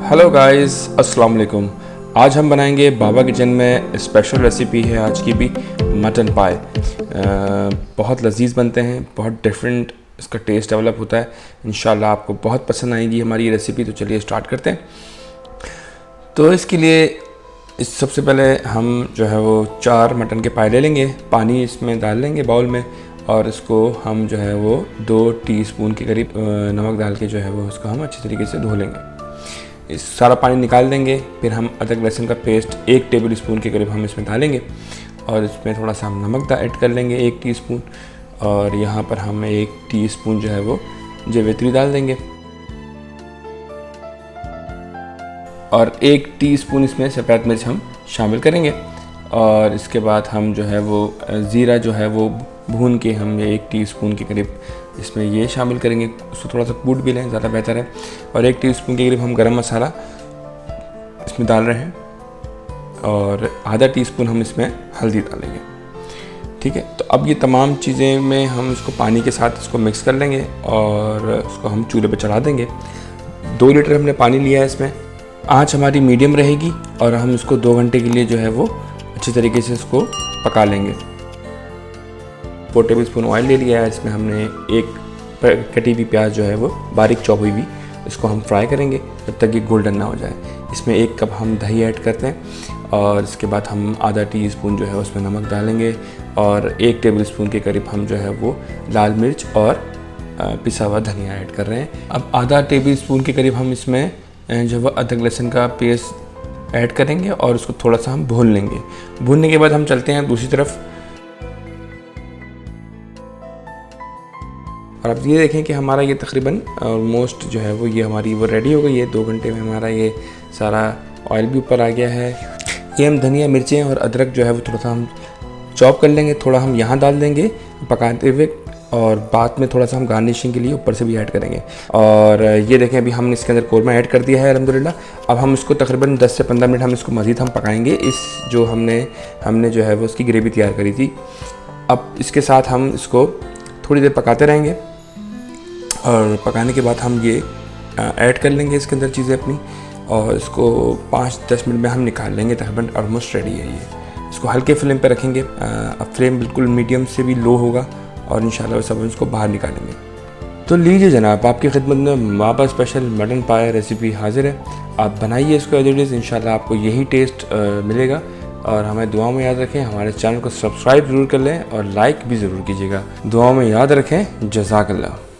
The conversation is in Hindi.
हेलो गाइस, अस्सलाम वालेकुम। आज हम बनाएंगे बाबा किचन में स्पेशल रेसिपी है आज की भी, मटन पाए। बहुत लजीज बनते हैं, बहुत डिफरेंट इसका टेस्ट डेवलप होता है। इंशाल्लाह आपको बहुत पसंद आएगी हमारी ये रेसिपी। तो चलिए स्टार्ट करते हैं। तो इसके लिए सबसे पहले हम जो है वो 4 मटन के पाए ले लेंगे। पानी इसमें डाल लेंगे बाउल में, और इसको हम जो है वो 2 टीस्पून के करीब नमक डाल के जो है वो उसको हम अच्छी तरीके से धो लेंगे। इस सारा पानी निकाल देंगे। फिर हम अदरक लहसुन का पेस्ट 1 टेबल स्पून के करीब हम इसमें डालेंगे, और इसमें थोड़ा सा हम नमक ऐड कर लेंगे 1 टीस्पून, और यहाँ पर हम 1 टीस्पून जो है वो जावित्री डाल देंगे, और 1 टीस्पून इसमें सफ़ेद मिर्च हम शामिल करेंगे। और इसके बाद हम जो है वो ज़ीरा जो है वो भून के हम 1 टीस्पून के करीब इसमें ये शामिल करेंगे। उसको थोड़ा सा कूट भी लें, ज़्यादा बेहतर है। और 1 टीस्पून के करीब हम गरम मसाला इसमें डाल रहे हैं, और आधा टीस्पून हम इसमें हल्दी डालेंगे। ठीक है, तो अब ये तमाम चीज़ें में हम इसको पानी के साथ इसको मिक्स कर लेंगे, और उसको हम चूल्हे पर चढ़ा देंगे। 2 लीटर हमने पानी लिया है। इसमें आँच हमारी मीडियम रहेगी, और हम इसको 2 घंटे के लिए जो है वो अच्छी तरीके से इसको पका लेंगे। 4 टेबल स्पून ऑयल ले लिया है। इसमें हमने 1 कटी हुई प्याज जो है वो बारीक चॉप हुई भी, इसको हम फ्राई करेंगे जब तक ये गोल्डन ना हो जाए। इसमें 1 कप हम दही ऐड करते हैं, और इसके बाद हम आधा टीस्पून जो है उसमें नमक डालेंगे, और 1 टेबल स्पून के करीब हम जो है वो लाल मिर्च और पिसा हुआ धनिया ऐड कर रहे हैं। अब आधा टेबल स्पून के करीब हम इसमें जो है अदरक लहसुन का पेस्ट ऐड करेंगे, और उसको थोड़ा सा हम भून लेंगे। भूनने के बाद हम चलते हैं दूसरी तरफ, और अब ये देखें कि हमारा ये तकरीबन ऑलमोस्ट जो है वो ये हमारी वो रेडी हो गई है। 2 घंटे में हमारा ये सारा ऑयल भी ऊपर आ गया है। ये हम धनिया मिर्चें और अदरक जो है वो थोड़ा सा हम चॉप कर लेंगे, थोड़ा हम यहाँ डाल देंगे पकाते हुए, और बाद में थोड़ा सा हम गार्निशिंग के लिए ऊपर से भी ऐड करेंगे। और ये देखें अभी हमने इसके अंदर कौरमा ऐड कर दिया है अल्हम्दुलिल्लाह। अब हम इसको तकरीबन 10 से 15 मिनट हम इसको मज़ीद हम पकाएंगे। इस जो हमने जो है वो उसकी ग्रेवी तैयार करी थी। अब इसके साथ हम इसको थोड़ी देर पकाते रहेंगे, और पकाने के बाद हम ये ऐड कर लेंगे इसके अंदर चीज़ें अपनी, और इसको 5-10 मिनट में हम निकाल लेंगे। तकरीबन ऑलमोस्ट रेडी है ये। इसको हल्के फ्लेम पे रखेंगे। अब फ्लेम बिल्कुल मीडियम से भी लो होगा, और इंशाल्लाह सब इसको बाहर निकालेंगे। तो लीजिए जनाब, आपकी खिदमत में बाबा स्पेशल मटन पाए रेसिपी हाजिर है। आप बनाइए इसको एज इट इज़, इंशाल्लाह आपको यही टेस्ट मिलेगा। और हमें दुआओं में याद रखें। हमारे चैनल को सब्सक्राइब ज़रूर कर लें, और लाइक भी ज़रूर कीजिएगा। दुआओं में याद रखें। जज़ाकल्लाह।